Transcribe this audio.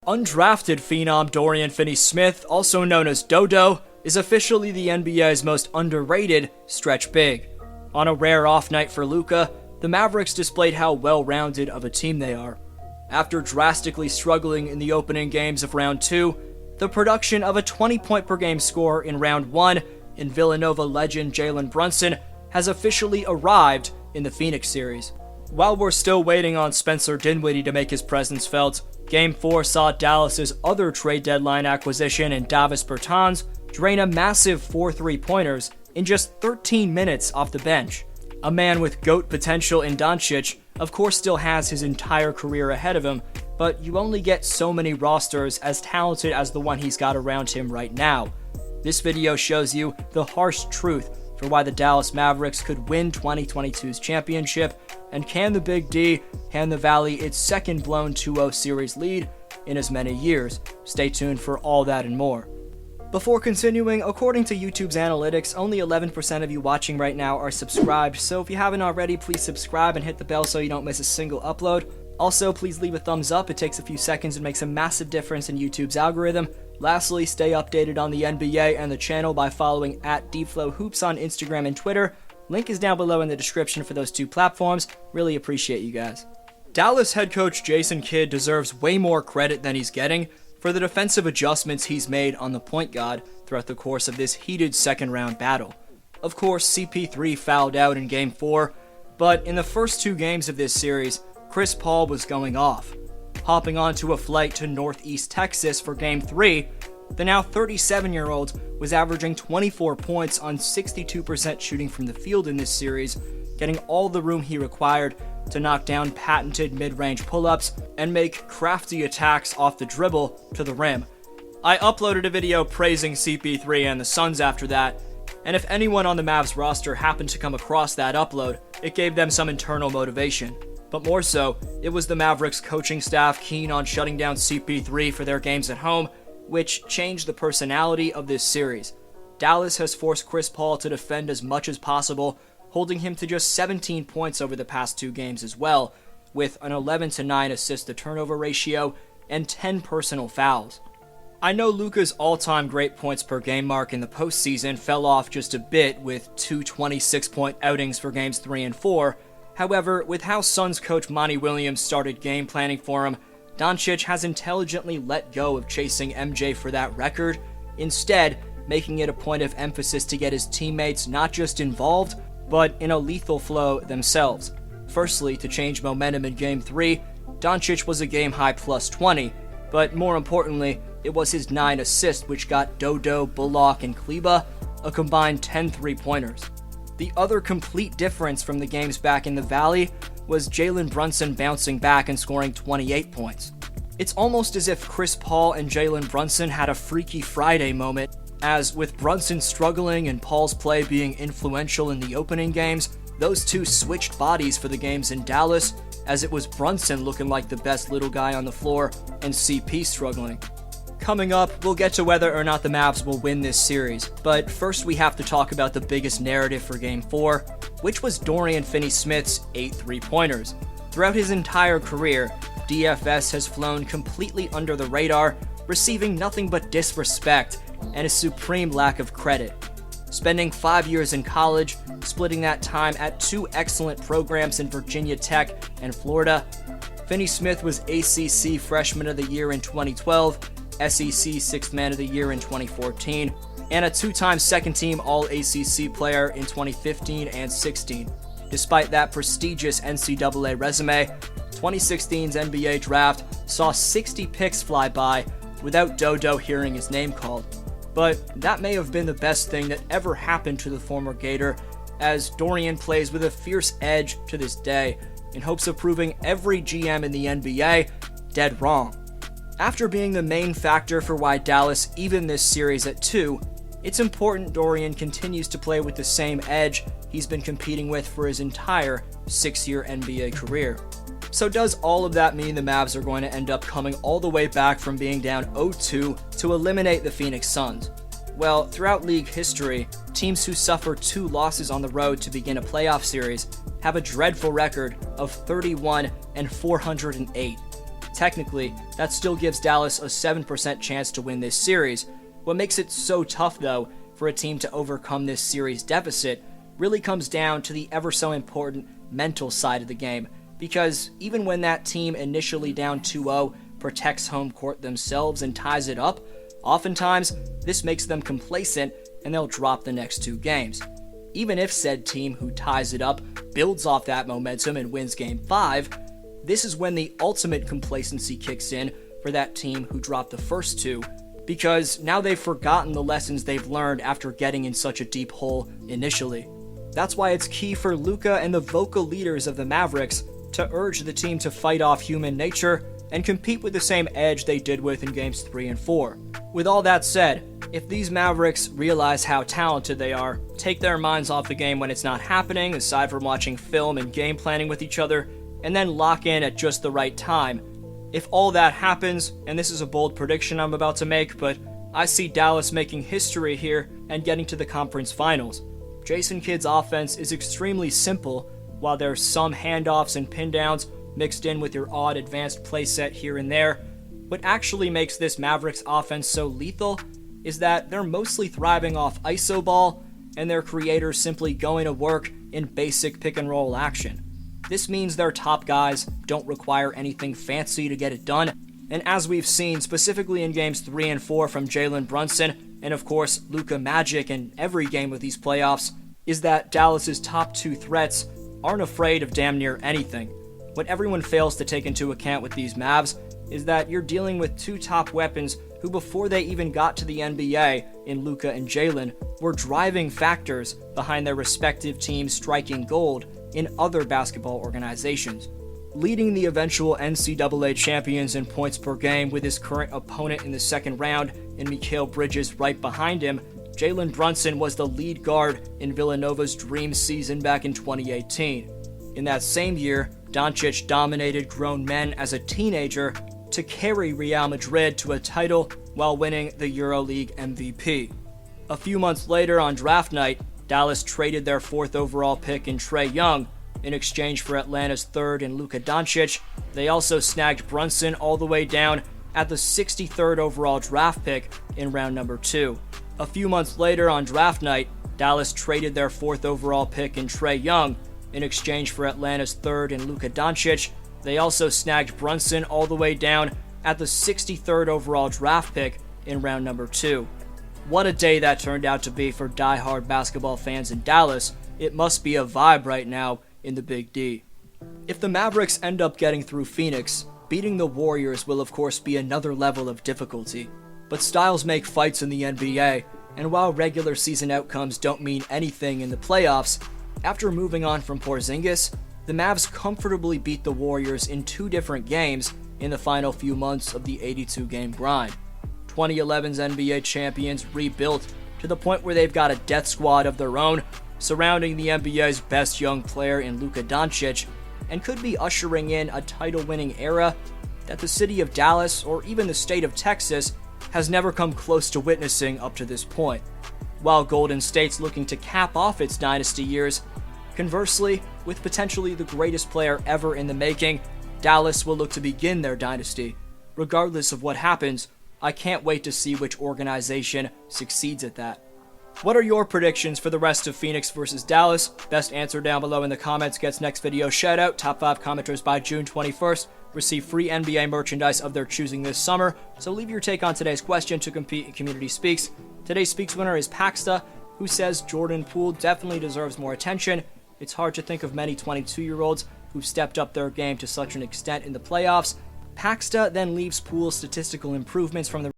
Undrafted phenom Dorian Finney-Smith, also known as Dodo, is officially the NBA's most underrated stretch big. On a rare off night for Luka, the Mavericks displayed how well-rounded of a team they are. After drastically struggling in the opening games of Round 2, the production of a 20-point-per-game score in Round 1 in Villanova legend Jalen Brunson has officially arrived in the Phoenix series. While we're still waiting on Spencer Dinwiddie to make his presence felt, Game 4 saw Dallas's other trade deadline acquisition in Davis Bertans drain a massive 4 3-pointers in just 13 minutes off the bench. A man with GOAT potential in Doncic, of course, still has his entire career ahead of him, but you only get so many rosters as talented as the one he's got around him right now. This video shows you the harsh truth for why the Dallas Mavericks could win 2022's championship, and can the Big D hand the Valley its second blown 2-0 series lead in as many years? Stay tuned for all that and more. Before continuing, according to YouTube's analytics, only 11% of you watching right now are subscribed, so if you haven't already, please subscribe and hit the bell so you don't miss a single upload. Also, please leave a thumbs up. It takes a few seconds and makes a massive difference in YouTube's algorithm. Lastly, stay updated on the NBA and the channel by following @DFlowHoops on Instagram and Twitter. Link is down below in the description for those two platforms. Really appreciate you guys. Dallas head coach Jason Kidd deserves way more credit than he's getting for the defensive adjustments he's made on the point guard throughout the course of this heated second-round battle. Of course, CP3 fouled out in Game 4, but in the first two games of this series, Chris Paul was going off. Hopping onto a flight to Northeast Texas for Game 3, the now 37-year-old was averaging 24 points on 62% shooting from the field in this series, getting all the room he required to knock down patented mid-range pull-ups and make crafty attacks off the dribble to the rim. I uploaded a video praising CP3 and the Suns after that, and if anyone on the Mavs roster happened to come across that upload, it gave them some internal motivation. But more so, it was the Mavericks coaching staff keen on shutting down CP3 for their games at home, which changed the personality of this series. Dallas has forced Chris Paul to defend as much as possible, holding him to just 17 points over the past two games as well, with an 11-9 assist-to-turnover ratio and 10 personal fouls. I know Luka's all-time great points per game mark in the postseason fell off just a bit with two 26-point outings for games 3 and 4. However, with how Suns coach Monty Williams started game planning for him, Doncic has intelligently let go of chasing MJ for that record, instead making it a point of emphasis to get his teammates not just involved, but in a lethal flow themselves. Firstly, to change momentum in Game 3, Doncic was a game-high plus 20, but more importantly, it was his 9 assists which got Dodo, Bullock, and Kleber a combined 10 three-pointers. The other complete difference from the games back in the Valley was Jalen Brunson bouncing back and scoring 28 points. It's almost as if Chris Paul and Jalen Brunson had a Freaky Friday moment, as with Brunson struggling and Paul's play being influential in the opening games, those two switched bodies for the games in Dallas, as it was Brunson looking like the best little guy on the floor and CP struggling. Coming up, we'll get to whether or not the Mavs will win this series, but first we have to talk about the biggest narrative for Game 4, which was Dorian Finney-Smith's 8 three-pointers. Throughout his entire career, DFS has flown completely under the radar, receiving nothing but disrespect and a supreme lack of credit. Spending 5 years in college, splitting that time at two excellent programs in Virginia Tech and Florida, Finney-Smith was ACC Freshman of the Year in 2012, SEC Sixth Man of the Year in 2014, and a two-time second-team All-ACC player in 2015 and 16. Despite that prestigious NCAA resume, 2016's NBA draft saw 60 picks fly by without Dodo hearing his name called. But that may have been the best thing that ever happened to the former Gator, as Dorian plays with a fierce edge to this day, in hopes of proving every GM in the NBA dead wrong. After being the main factor for why Dallas evened this series at 2, it's important Dorian continues to play with the same edge he's been competing with for his entire 6-year NBA career. So does all of that mean the Mavs are going to end up coming all the way back from being down 0-2 to eliminate the Phoenix Suns? Well, throughout league history, teams who suffer 2 losses on the road to begin a playoff series have a dreadful record of 31 and 408. Technically, that still gives Dallas a 7% chance to win this series. What makes it so tough, though, for a team to overcome this series deficit really comes down to the ever so important mental side of the game, because even when that team initially down 2-0 protects home court themselves and ties it up, oftentimes this makes them complacent and they'll drop the next 2 games. Even if said team who ties it up builds off that momentum and wins Game 5, this is when the ultimate complacency kicks in for that team who dropped the first 2, because now they've forgotten the lessons they've learned after getting in such a deep hole initially. That's why it's key for Luka and the vocal leaders of the Mavericks to urge the team to fight off human nature and compete with the same edge they did with in Games 3 and 4. With all that said, if these Mavericks realize how talented they are, take their minds off the game when it's not happening, aside from watching film and game planning with each other, and then lock in at just the right time, if all that happens, and this is a bold prediction I'm about to make, but I see Dallas making history here and getting to the conference finals. Jason Kidd's offense is extremely simple, while there's some handoffs and pin downs mixed in with your odd advanced play set here and there. What actually makes this Mavericks offense so lethal is that they're mostly thriving off iso ball and their creators simply going to work in basic pick and roll action. This means their top guys don't require anything fancy to get it done, and as we've seen specifically in Games 3 and 4 from Jalen Brunson, and of course Luka Magic in every game of these playoffs, is that Dallas's top 2 threats aren't afraid of damn near anything. What everyone fails to take into account with these Mavs is that you're dealing with 2 top weapons who, before they even got to the NBA in Luka and Jalen, were driving factors behind their respective teams striking gold in other basketball organizations. Leading the eventual NCAA champions in points per game with his current opponent in the second round and Mikal Bridges right behind him, Jalen Brunson was the lead guard in Villanova's dream season back in 2018. In that same year, Doncic dominated grown men as a teenager to carry Real Madrid to a title while winning the EuroLeague MVP. A few months later on draft night, Dallas traded their 4th overall pick in Trae Young in exchange for Atlanta's 3rd in Luka Doncic. They also snagged Brunson all the way down at the 63rd overall draft pick in round number 2. A few months later on draft night, Dallas traded their 4th overall pick in Trae Young in exchange for Atlanta's 3rd in Luka Doncic. They also snagged Brunson all the way down at the 63rd overall draft pick in round number 2. What a day that turned out to be for die-hard basketball fans in Dallas. It must be a vibe right now in the Big D. If the Mavericks end up getting through Phoenix, beating the Warriors will of course be another level of difficulty. But styles make fights in the NBA, and while regular season outcomes don't mean anything in the playoffs, after moving on from Porzingis, the Mavs comfortably beat the Warriors in 2 different games in the final few months of the 82-game grind. 2011's NBA champions rebuilt to the point where they've got a death squad of their own, surrounding the NBA's best young player in Luka Doncic, and could be ushering in a title-winning era that the city of Dallas, or even the state of Texas, has never come close to witnessing up to this point. While Golden State's looking to cap off its dynasty years, conversely, with potentially the greatest player ever in the making, Dallas will look to begin their dynasty. Regardless of what happens, I can't wait to see which organization succeeds at that. What are your predictions for the rest of Phoenix versus Dallas? Best answer down below in the comments gets next video shoutout. Top 5 commenters by June 21st receive free NBA merchandise of their choosing this summer. So leave your take on today's question to compete in Community Speaks. Today's Speaks winner is Paxta, who says Jordan Poole definitely deserves more attention. It's hard to think of many 22-year-olds who've stepped up their game to such an extent in the playoffs. Paxta then leaves Poole's statistical improvements from the